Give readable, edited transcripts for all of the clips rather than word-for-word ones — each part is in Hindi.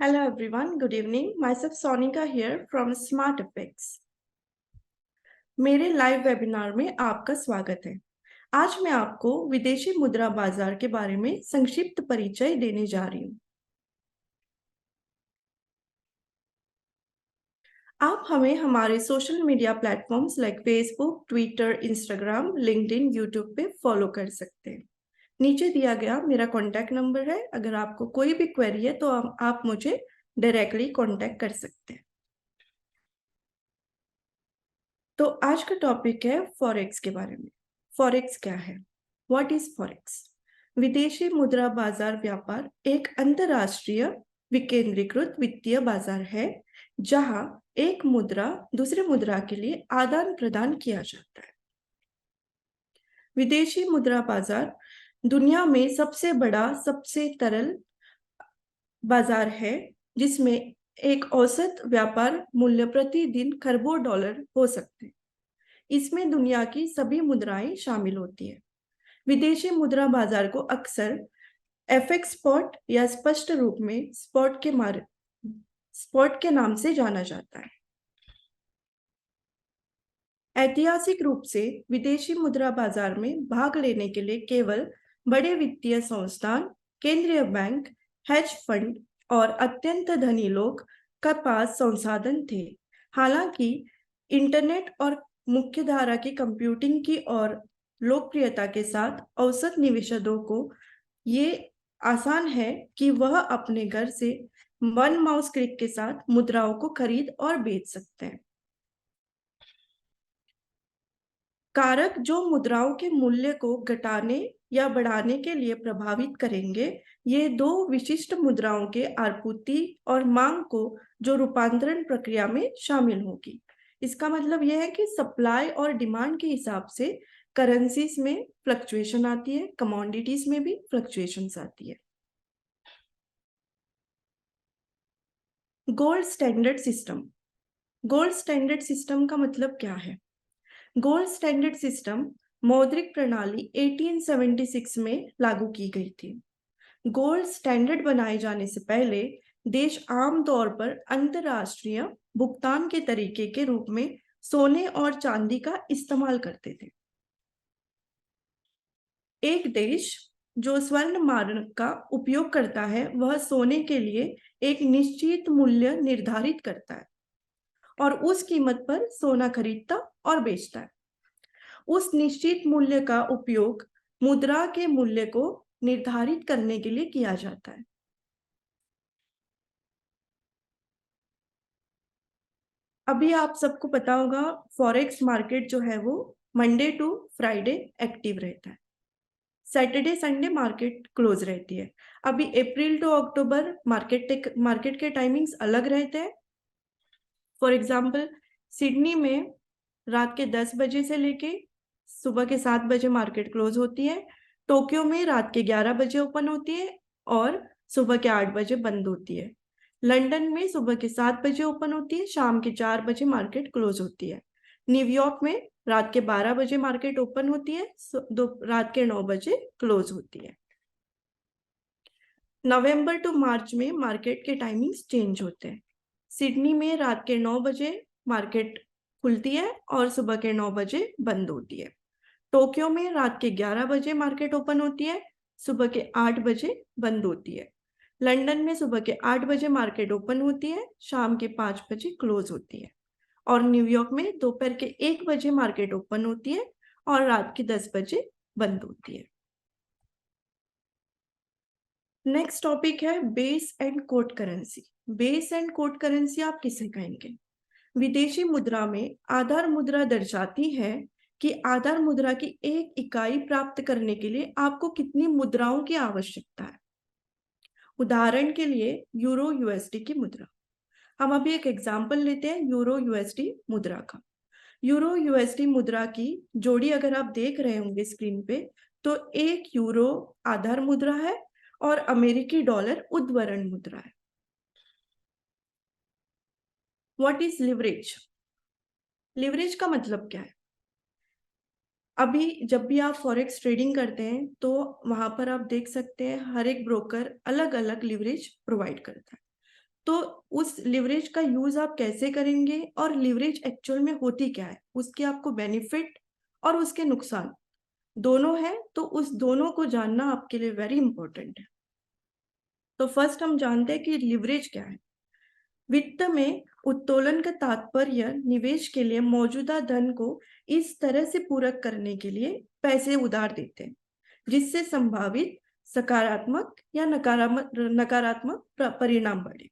Hello everyone, good evening. Myself Sonika here from Smart Effects. मेरे लाइव वेबिनार में आपका स्वागत है। आज मैं आपको विदेशी मुद्रा बाजार के बारे में संक्षिप्त परिचय देने जा रही हूँ। आप हमें हमारे social media platforms like Facebook, Twitter, Instagram, LinkedIn, YouTube पे फॉलो कर सकते हैं। नीचे दिया गया मेरा कॉन्टैक्ट नंबर है। अगर आपको कोई भी क्वेरी है तो आप मुझे डायरेक्टली कॉन्टैक्ट कर सकते हैं। तो आज का टॉपिक है फॉरेक्स के बारे में। फॉरेक्स क्या है? What is forex? विदेशी मुद्रा बाजार व्यापार एक अंतरराष्ट्रीय विकेंद्रीकृत वित्तीय बाजार है जहां एक मुद्रा दूसरे मुद्रा के लिए आदान प्रदान किया जाता है। विदेशी मुद्रा बाजार दुनिया में सबसे बड़ा, सबसे तरल बाजार है जिसमें एक औसत व्यापार मूल्य प्रतिदिन खरबों डॉलर हो सकते हैं। इसमें दुनिया की सभी मुद्राएं शामिल होती है। विदेशी मुद्रा बाजार को अक्सर एफएक्स स्पॉट या स्पष्ट रूप में स्पॉट के नाम से जाना जाता है। ऐतिहासिक रूप से विदेशी मुद्रा बाजार में भाग लेने के लिए केवल बड़े वित्तीय संस्थान, केंद्रीय बैंक, हेज फंड और अत्यंत धनी लोग के पास संसाधन थे। हालांकि इंटरनेट और मुख्यधारा की कंप्यूटिंग की और लोकप्रियता के साथ औसत निवेशकों को ये आसान है कि वह अपने घर से वन माउस क्लिक के साथ मुद्राओं को खरीद और बेच सकते हैं। कारक जो मुद्राओं के मूल्य को घटाने या बढ़ाने के लिए प्रभावित करेंगे, ये दो विशिष्ट मुद्राओं के आपूर्ति और मांग को जो रूपांतरण प्रक्रिया में शामिल होगी। इसका मतलब यह है कि सप्लाई और डिमांड के हिसाब से करेंसीज में फ्लक्चुएशन आती है, कमोडिटीज में भी फ्लक्चुएशंस आती है। Gold standard system. Gold standard system का मतलब क्या है? गोल्ड स्टैंडर्ड सिस्टम मौद्रिक प्रणाली 1876 में लागू की गई थी। गोल्ड स्टैंडर्ड बनाए जाने से पहले देश आमतौर पर अंतरराष्ट्रीय भुगतान के तरीके के रूप में सोने और चांदी का इस्तेमाल करते थे। एक देश जो स्वर्ण मानक का उपयोग करता है वह सोने के लिए एक निश्चित मूल्य निर्धारित करता है और उस कीमत पर सोना खरीदता और बेचता है। उस निश्चित मूल्य का उपयोग मुद्रा के मूल्य को निर्धारित करने के लिए किया जाता है। अभी आप सबको पता होगा फॉरेक्स मार्केट जो है वो मंडे टू फ्राइडे एक्टिव रहता है। सैटरडे संडे मार्केट क्लोज रहती है। अभी अप्रैल टू अक्टूबर मार्केट के टाइमिंग्स अलग रहते हैं। फॉर एग्जाम्पल सिडनी में रात के 10 बजे से लेके सुबह के 7 बजे मार्केट क्लोज होती है। टोक्यो में रात के 11 बजे ओपन होती है और सुबह के 8 बजे बंद होती है। लंदन में सुबह के 7 बजे ओपन होती है, शाम के 4 बजे मार्केट क्लोज होती है। न्यूयॉर्क में रात के 12 बजे मार्केट ओपन होती है, रात के 9 बजे क्लोज होती है। नवंबर टू मार्च में मार्केट के टाइमिंग्स चेंज होते हैं। सिडनी में रात के 9 बजे मार्केट खुलती है और सुबह के 9 बजे बंद होती है। टोक्यो में रात के 11 बजे मार्केट ओपन होती है, सुबह के 8 बजे बंद होती है। लंदन में सुबह के 8 बजे मार्केट ओपन होती है, शाम के 5 बजे क्लोज होती है। और न्यूयॉर्क में दोपहर के 1 बजे मार्केट ओपन होती है और रात के 10 बजे बंद होती है। नेक्स्ट टॉपिक है base and quote currency. Base and quote currency आप किसे कहेंगे? विदेशी मुद्रा में आधार मुद्रा दर्शाती है कि आधार मुद्रा की एक इकाई प्राप्त करने के लिए आपको कितनी मुद्राओं की आवश्यकता है। उदाहरण के लिए यूरो यूएसडी की मुद्रा। हम अभी एक एग्जाम्पल लेते हैं यूरो यूएसडी मुद्रा का। यूरो यूएसडी मुद्रा की जोड़ी अगर आप देख रहे होंगे स्क्रीन पे, तो एक यूरो आधार मुद्रा है और अमेरिकी डॉलर उद्धरण मुद्रा है। What is leverage? लिवरेज का मतलब क्या है? अभी जब भी आप फॉरेक्स ट्रेडिंग करते हैं तो वहां पर आप देख सकते हैं हर एक ब्रोकर अलग अलग लिवरेज प्रोवाइड करता है। तो उस लिवरेज का यूज आप कैसे करेंगे और लिवरेज एक्चुअल में होती क्या है, उसके आपको बेनिफिट और उसके नुकसान दोनों है, तो उस दोनों को जानना आपके लिए वेरी इंपॉर्टेंट है। तो फर्स्ट हम जानते हैं कि लिवरेज क्या है। वित्त में उत्तोलन का तात्पर्य निवेश के लिए मौजूदा धन को इस तरह से पूरक करने के लिए पैसे उधार देते हैं जिससे संभावित सकारात्मक या नकारात्मक परिणाम बढ़े।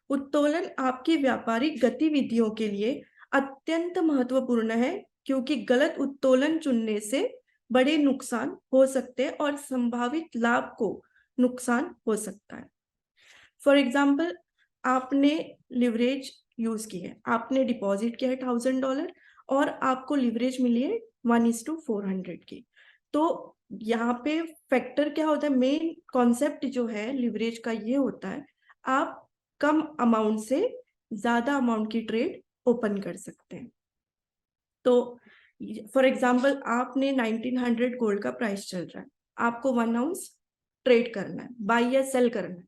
उत्तोलन आपकी व्यापारिक गतिविधियों के लिए अत्यंत महत्वपूर्ण है क्योंकि गलत उत्तोलन चुनने से बड़े नुकसान हो सकते हैं और संभावित लाभ को नुकसान हो सकता है। फॉर एग्जाम्पल, आपने लिवरेज यूज की है, आपने डिपॉजिट किया है $1000 और आपको लिवरेज मिली है 1:400 की। तो यहाँ पे फैक्टर क्या होता है, मेन कॉन्सेप्ट जो है लिवरेज का ये होता है, आप कम अमाउंट से ज्यादा अमाउंट की ट्रेड ओपन कर सकते हैं। तो फॉर एग्जाम्पल, आपने 1900 गोल्ड का प्राइस चल रहा है, आपको 1 आउंस ट्रेड करना है, बाई या सेल करना है।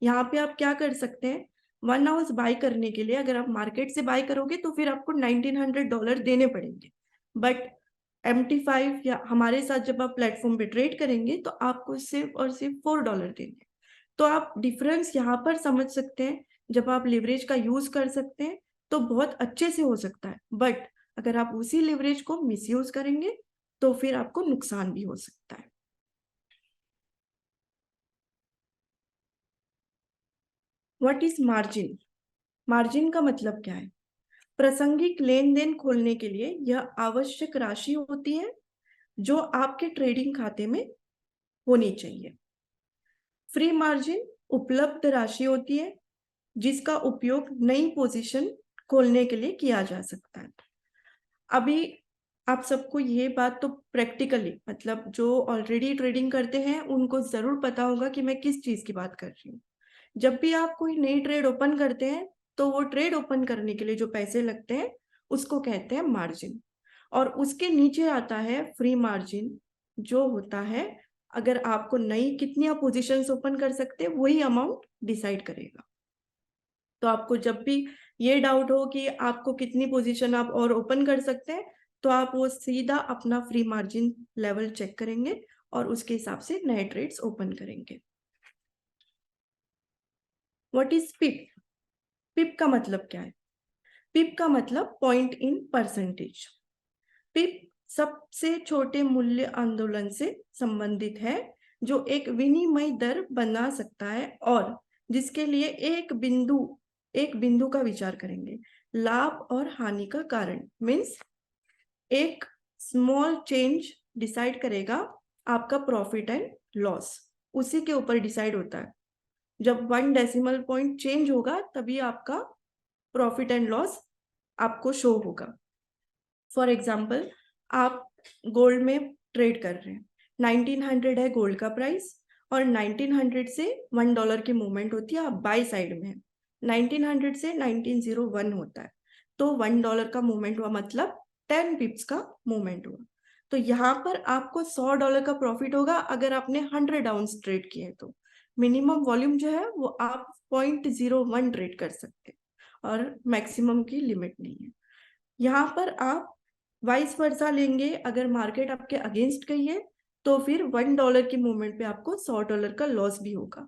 यहाँ पे आप क्या कर सकते हैं, 1 आउंस बाई करने के लिए अगर आप मार्केट से बाई करोगे तो फिर आपको $1900 देने पड़ेंगे, बट MT5 या हमारे साथ जब आप प्लेटफॉर्म पे ट्रेड करेंगे तो आपको सिर्फ और सिर्फ $4 देंगे। तो आप डिफरेंस यहाँ पर समझ सकते हैं। जब आप लिवरेज का यूज कर सकते हैं तो बहुत अच्छे से हो सकता है, बट अगर आप उसी लिवरेज को मिसयूज करेंगे तो फिर आपको नुकसान भी हो सकता है। What is margin? मार्जिन का मतलब क्या है? प्रासंगिक लेन देन खोलने के लिए यह आवश्यक राशि होती है जो आपके ट्रेडिंग खाते में होनी चाहिए। फ्री मार्जिन उपलब्ध राशि होती है जिसका उपयोग नई पोजीशन खोलने के लिए किया जा सकता है। अभी आप सबको ये बात तो प्रैक्टिकली, मतलब जो ऑलरेडी ट्रेडिंग करते हैं उनको जरूर पता होगा कि मैं किस चीज की बात कर रही हूँ। जब भी आप कोई नई ट्रेड ओपन करते हैं तो वो ट्रेड ओपन करने के लिए जो पैसे लगते हैं उसको कहते हैं मार्जिन, और उसके नीचे आता है फ्री मार्जिन, जो होता है अगर आपको नई कितनी आप पोजिशन ओपन कर सकते हैं वही अमाउंट डिसाइड करेगा। तो आपको जब भी ये डाउट हो कि आपको कितनी पोजीशन आप और ओपन कर सकते हैं तो आप वो सीधा अपना फ्री मार्जिन लेवल चेक करेंगे और उसके हिसाब से नए ट्रेड्स ओपन करेंगे। व्हाट इज पिप? पिप का मतलब क्या है? पिप का मतलब पॉइंट इन परसेंटेज। पिप सबसे छोटे मूल्य आंदोलन से संबंधित है जो एक विनिमय दर बना सकता है और जिसके लिए एक बिंदु का विचार करेंगे। लाभ और हानि का कारण मीन्स एक स्मॉल चेंज डिसाइड करेगा आपका प्रॉफिट एंड लॉस, उसी के ऊपर डिसाइड होता है। जब 1 डेसिमल पॉइंट चेंज होगा तभी आपका प्रॉफिट एंड लॉस आपको शो होगा। फॉर एग्जाम्पल, आप गोल्ड में ट्रेड कर रहे हैं, 1900 है गोल्ड का प्राइस और 1900 से $1 की मूवमेंट होती है, आप बाई साइड में है। 1900 से 1901 होता है, तो $1 का मूवमेंट हुआ, मतलब 10 पिप्स का मूवमेंट हुआ। तो यहाँ पर आपको $100 का प्रॉफिट होगा अगर आपने 100 आउंस ट्रेड किए तो मिनिमम वॉल्यूम जो है वो आप 0.01 ट्रेड कर सकते हैं और मैक्सिमम की लिमिट नहीं है। यहाँ पर आप वाइस वर्सा लेंगे, अगर मार्केट आपके अगेंस्ट गई है तो फिर $1 की मूवमेंट पे आपको $100 का लॉस भी होगा।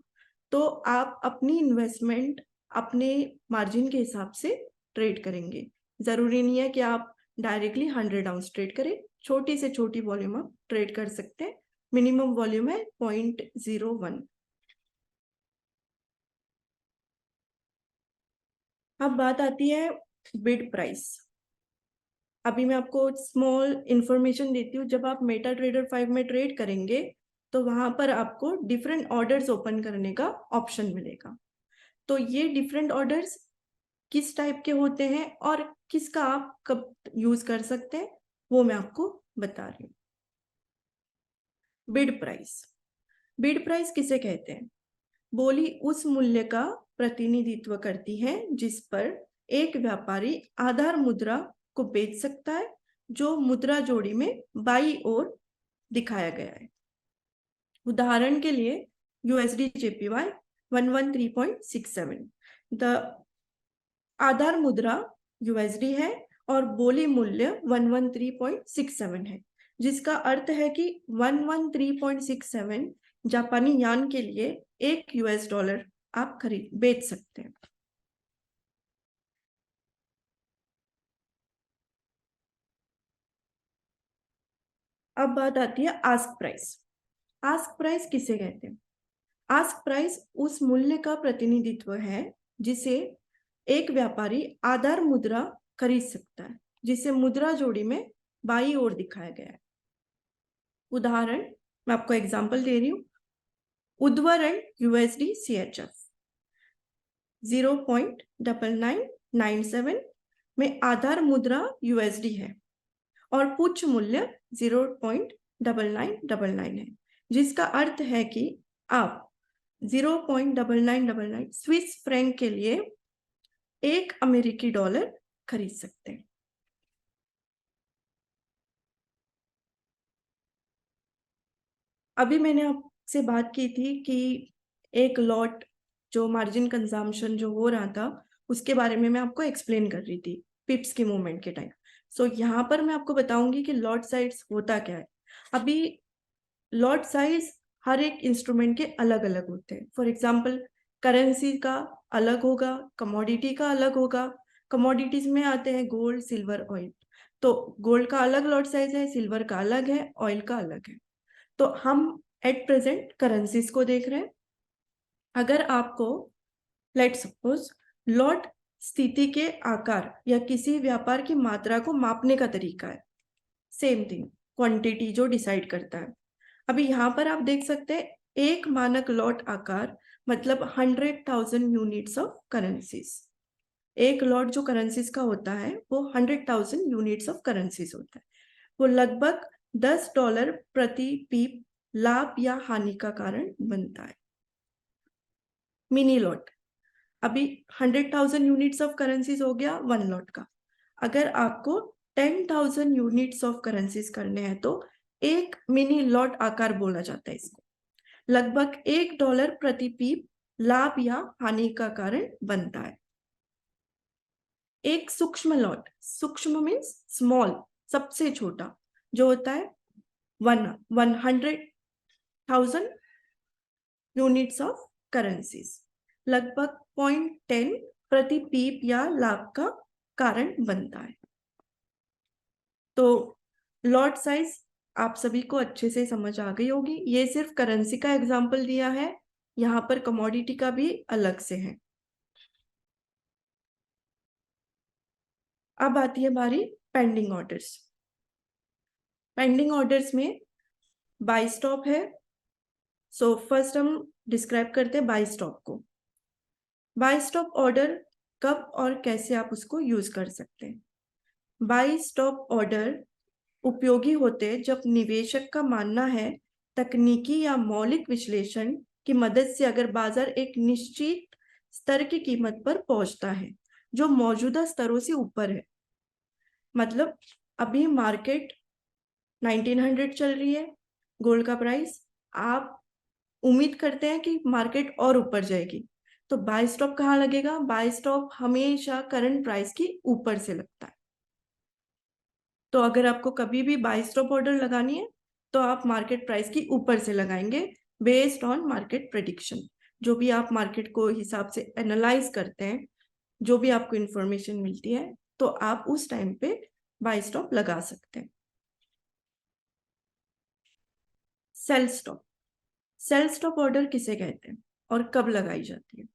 तो आप अपनी इन्वेस्टमेंट अपने मार्जिन के हिसाब से ट्रेड करेंगे। जरूरी नहीं है कि आप डायरेक्टली 100 आउंस ट्रेड करें, छोटी से छोटी वॉल्यूम आप ट्रेड कर सकते हैं। मिनिमम वॉल्यूम है 0.01। अब बात आती है बिड प्राइस। अभी मैं आपको स्मॉल इंफॉर्मेशन देती हूँ। जब आप मेटा ट्रेडर 5 में ट्रेड करेंगे तो वहां पर आपको डिफरेंट ऑर्डर्स ओपन करने का ऑप्शन मिलेगा। तो ये डिफरेंट ऑर्डर्स किस टाइप के होते हैं और किसका आप कब यूज कर सकते हैं वो मैं आपको बता रही हूँ। Bid price. बिड प्राइस किसे कहते हैं? बोली उस मूल्य का प्रतिनिधित्व करती है जिस पर एक व्यापारी आधार मुद्रा को बेच सकता है जो मुद्रा जोड़ी में बाई ओर दिखाया गया है। उदाहरण के लिए USD JPY 113.67। द आधार मुद्रा यूएसडी है और बोली मूल्य 113.67 है, जिसका अर्थ है कि 113.67 जापानी यान के लिए $1 आप खरीद बेच सकते हैं। अब बात आती है आस्क प्राइस। आस्क प्राइस किसे कहते हैं? आस्क प्राइस उस मूल्य का प्रतिनिधित्व है जिसे एक व्यापारी आधार मुद्रा खरीद सकता है, जिसे मुद्रा जोड़ी में बाईं ओर दिखाया गया है। उदाहरण, मैं आपको एग्जांपल दे रही हूँ। उद्वरण यूएसडी CHF 0.9997 में आधार मुद्रा यूएसडी है और पुच्छ मूल्य 0.9999 है, जिसका अर्थ है कि आप 0.9999 स्विस फ्रैंक के लिए $1 खरीद सकते हैं। अभी मैंने आपसे बात की थी कि एक लॉट जो मार्जिन कंजम्पशन जो हो रहा था उसके बारे में मैं आपको एक्सप्लेन कर रही थी पिप्स के मूवमेंट के टाइम। सो यहाँ पर मैं आपको बताऊंगी कि लॉट साइज होता क्या है। अभी लॉट साइज हर एक इंस्ट्रूमेंट के अलग अलग होते हैं। फॉर एग्जाम्पल, करेंसी का अलग होगा, कमोडिटी का अलग होगा। कमोडिटीज में आते हैं गोल्ड, सिल्वर, ऑयल। तो गोल्ड का अलग लॉट साइज है, सिल्वर का अलग है, ऑयल का अलग है। तो हम एट प्रेजेंट करेंसीज को देख रहे हैं। अगर आपको लेट सपोज लॉट स्थिति के आकार या किसी व्यापार की मात्रा को मापने का तरीका है, सेम थिंग, क्वांटिटी जो डिसाइड करता है। अभी यहाँ पर आप देख सकते हैं एक मानक लॉट आकार मतलब 100,000 यूनिट्स ऑफ करेंसीज। एक लॉट जो करेंसीज का होता है वो 100,000 यूनिट्स ऑफ करेंसीज होता है। वो लगभग $10 प्रति पीप लाभ या हानि का कारण बनता है। मिनी लॉट, अभी 100,000 यूनिट्स ऑफ करेंसीज हो गया वन लॉट का। अगर आपको 10,000 यूनिट्स ऑफ करेंसीज करने हैं तो एक मिनी लॉट आकार बोला जाता है इसको। लगभग $1 प्रति पीप लाभ या हानि का कारण बनता है। एक सूक्ष्म लॉट, सूक्ष्म मीन्स स्मॉल, सबसे छोटा, जो होता है 100,000 यूनिट्स ऑफ करेंसीज, लगभग 0.10 प्रति पीप या लाभ का कारण बनता है। तो लॉट साइज आप सभी को अच्छे से समझ आ गई होगी। ये सिर्फ करेंसी का एग्जाम्पल दिया है, यहाँ पर कमोडिटी का भी अलग से है। अब आती है बारी पेंडिंग ऑर्डर्स। पेंडिंग ऑर्डर्स में बाय स्टॉप है। सो फर्स्ट हम डिस्क्राइब करते हैं बाय स्टॉप को। बाय स्टॉप ऑर्डर कब और कैसे आप उसको यूज कर सकते हैं? बाय स्टॉप ऑर्डर उपयोगी होते हैं जब निवेशक का मानना है तकनीकी या मौलिक विश्लेषण की मदद से अगर बाजार एक निश्चित स्तर की कीमत पर पहुंचता है जो मौजूदा स्तरों से ऊपर है। मतलब अभी मार्केट 1900 चल रही है गोल्ड का प्राइस, आप उम्मीद करते हैं कि मार्केट और ऊपर जाएगी, तो बाय स्टॉप कहाँ लगेगा? बाय स्टॉप हमेशा करंट प्राइस की ऊपर से लगता है। तो अगर आपको कभी भी बाय स्टॉप ऑर्डर लगानी है तो आप मार्केट प्राइस की ऊपर से लगाएंगे बेस्ड ऑन मार्केट प्रेडिक्शन। जो भी आप मार्केट को हिसाब से एनालाइज करते हैं, जो भी आपको इंफॉर्मेशन मिलती है, तो आप उस टाइम पे बाय स्टॉप लगा सकते हैं। Sell stop, sell stop order किसे कहते हैं और कब लगाई जाती है?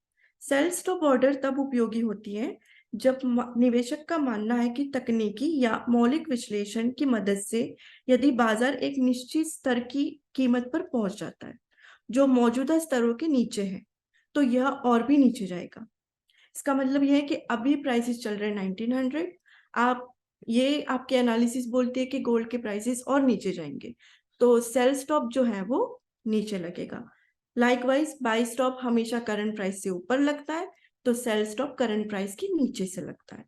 सेल स्टॉप ऑर्डर तब उपयोगी होती है जब निवेशक का मानना है कि तकनीकी या मौलिक विश्लेषण की मदद से यदि बाजार एक निश्चित स्तर की कीमत पर पहुंच जाता है जो मौजूदा स्तरों के नीचे है, तो यह और भी नीचे जाएगा। इसका मतलब यह है कि अभी प्राइसेस चल रहे हैं 1900, आप ये आपके एनालिसिस बोलती है कि गोल्ड के प्राइसेस और नीचे जाएंगे, तो सेल स्टॉप जो है वो नीचे लगेगा। लाइकवाइज बाय स्टॉप हमेशा करंट प्राइस से ऊपर लगता है, तो सेल स्टॉप करंट प्राइस के नीचे से लगता है।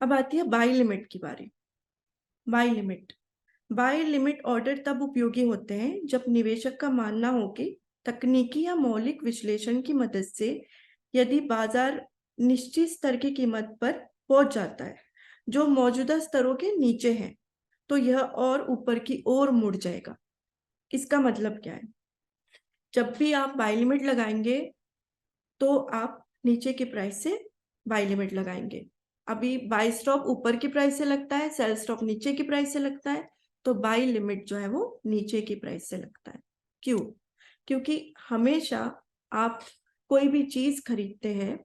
अब आती है बाय लिमिट की बारी। Buy limit, buy limit order तब उपयोगी होते हैं जब निवेशक का मानना हो कि तकनीकी या मौलिक विश्लेषण की मदद से यदि बाजार निश्चित स्तर की कीमत पर पहुंच जाता है जो मौजूदा स्तरों के नीचे है, तो यह और ऊपर की ओर मुड़ जाएगा। इसका मतलब क्या है? जब भी आप बाय लिमिट लगाएंगे तो आप नीचे की प्राइस से बाय लिमिट लगाएंगे। अभी बाय स्टॉप ऊपर की प्राइस से लगता है, सेल स्टॉप नीचे की प्राइस से लगता है, तो बाय लिमिट जो है वो नीचे की प्राइस से लगता है। क्यों? क्योंकि हमेशा आप कोई भी चीज खरीदते हैं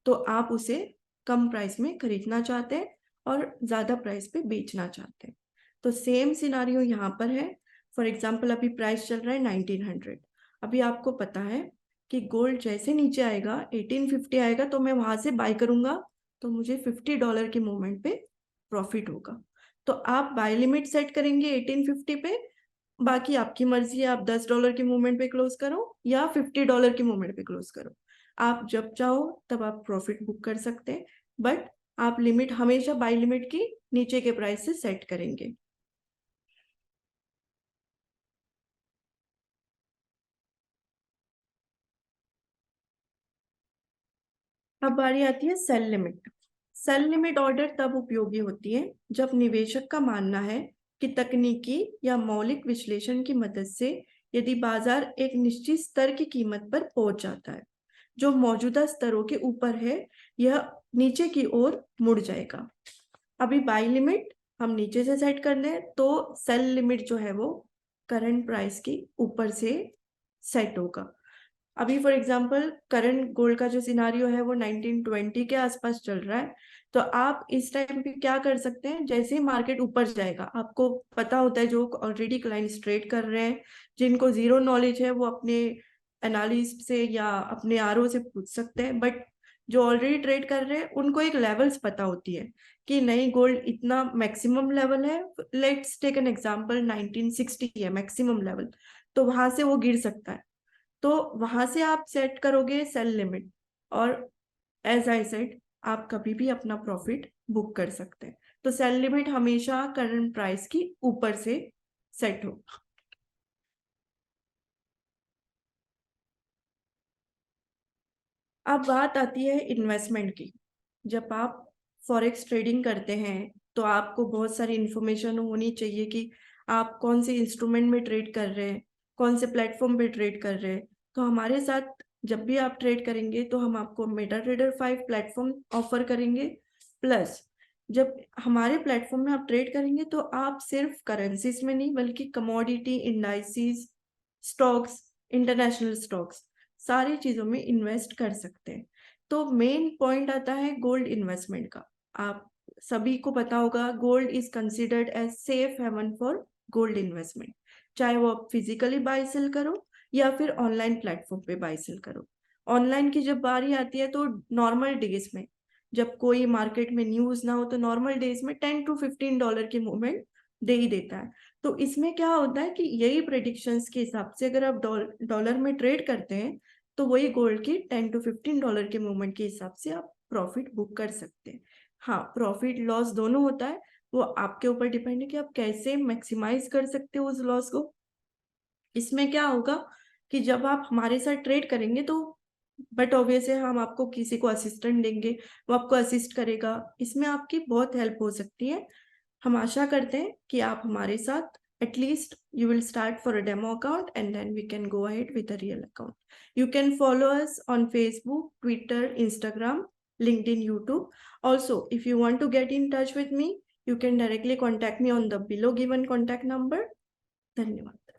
तो आप उसे कम प्राइस में खरीदना चाहते हैं और ज्यादा प्राइस पे बेचना चाहते हैं। तो सेम सिनारियो यहाँ पर है। फॉर एग्जाम्पल अभी प्राइस चल रहा है 1900। अभी आपको पता है कि गोल्ड जैसे नीचे आएगा 1850 आएगा तो मैं वहां से बाय करूंगा, तो मुझे $50 के मूवमेंट पे प्रॉफिट होगा। तो आप बाय लिमिट सेट करेंगे 1850 पे, बाकी आपकी मर्जी है, आप $10 के मूवमेंट पे क्लोज करो या $50 के मूवमेंट पे क्लोज करो। आप जब चाहो तब आप प्रॉफिट बुक कर सकते हैं, बट आप लिमिट हमेशा बाय लिमिट की नीचे के प्राइस से सेट करेंगे। अब बारी आती है sell limit. Sell limit order तब उपयोगी होती है जब निवेशक का मानना है कि तकनीकी या मौलिक विश्लेषण की मदद से यदि बाजार एक निश्चित स्तर की कीमत पर पहुंच जाता है जो मौजूदा स्तरों के ऊपर है, यह नीचे की ओर मुड़ जाएगा। अभी बाय लिमिट हम नीचे से सेट कर दें तो सेल लिमिट जो है वो करंट प्राइस की ऊपर से सेट होगा। अभी फॉर एग्जांपल करंट गोल्ड का जो सिनारियो है वो 1920 के आसपास चल रहा है, तो आप इस टाइम पे क्या कर सकते हैं, जैसे ही मार्केट ऊपर जाएगा, आपको पता होता है जो ऑलरेडी क्लाइंट्स ट्रेड कर रहे हैं, जिनको जीरो नॉलेज है वो अपने एनालिस्ट से या अपने आरओ से पूछ सकते हैं, बट जो ऑलरेडी ट्रेड कर रहे हैं उनको एक लेवल्स पता होती है कि नहीं गोल्ड इतना मैक्सिमम लेवल है। लेट्स टेक एन एग्जांपल 1960 है मैक्सिमम लेवल, तो वहां से वो गिर सकता है, तो वहां से आप सेट करोगे सेल लिमिट, और एज आई सेड आप कभी भी अपना प्रॉफिट बुक कर सकते हैं। तो सेल लिमिट हमेशा करंट प्राइस की ऊपर से सेट हो। अब बात आती है इन्वेस्टमेंट की। जब आप फॉरेक्स ट्रेडिंग करते हैं तो आपको बहुत सारी इंफॉर्मेशन होनी चाहिए कि आप कौन से इंस्ट्रूमेंट में ट्रेड कर रहे हैं, कौन से प्लेटफॉर्म पे ट्रेड कर रहे हैं। तो हमारे साथ जब भी आप ट्रेड करेंगे तो हम आपको मेटा ट्रेडर 5 प्लेटफॉर्म ऑफर करेंगे। प्लस जब हमारे प्लेटफॉर्म में आप ट्रेड करेंगे तो आप सिर्फ करेंसीज में नहीं बल्कि commodity, indices, stocks, international stocks, सारी चीजों में इन्वेस्ट कर सकते हैं। तो मेन पॉइंट आता है गोल्ड इन्वेस्टमेंट का। आप सभी को पता होगा gold is considered as safe haven for gold investment, चाहे वो आप फिजिकली बाय सेल करो या फिर ऑनलाइन प्लेटफॉर्म पे बाय सेल करो। ऑनलाइन की जब बारी आती है तो नॉर्मल डेज में, जब कोई मार्केट में न्यूज ना हो, तो नॉर्मल डेज में $10 to $15 की मूवमेंट दे ही देता है। तो इसमें क्या होता है कि यही प्रेडिक्शंस के हिसाब से अगर आप डॉलर में ट्रेड करते हैं तो वही गोल्ड की $10 to $15 के मूवमेंट के हिसाब से आप प्रॉफिट बुक कर सकते हैं। हाँ, प्रॉफिट लॉस दोनों होता है, वो आपके ऊपर डिपेंड है कि आप कैसे मैक्सिमाइज कर सकते हो उस लॉस को। इसमें क्या होगा कि जब आप हमारे साथ ट्रेड करेंगे तो बट ऑब्वियस है हम आपको किसी को असिस्टेंट देंगे, वो आपको असिस्ट करेगा, इसमें आपकी बहुत हेल्प हो सकती है। हम आशा करते हैं कि आप हमारे साथ at least you will start for a demo account and then we can go ahead with a real account. You can follow us on Facebook, Twitter, Instagram, LinkedIn, YouTube. Also, if you want to get in touch with me, you can directly contact me on the below given contact number. धन्यवाद।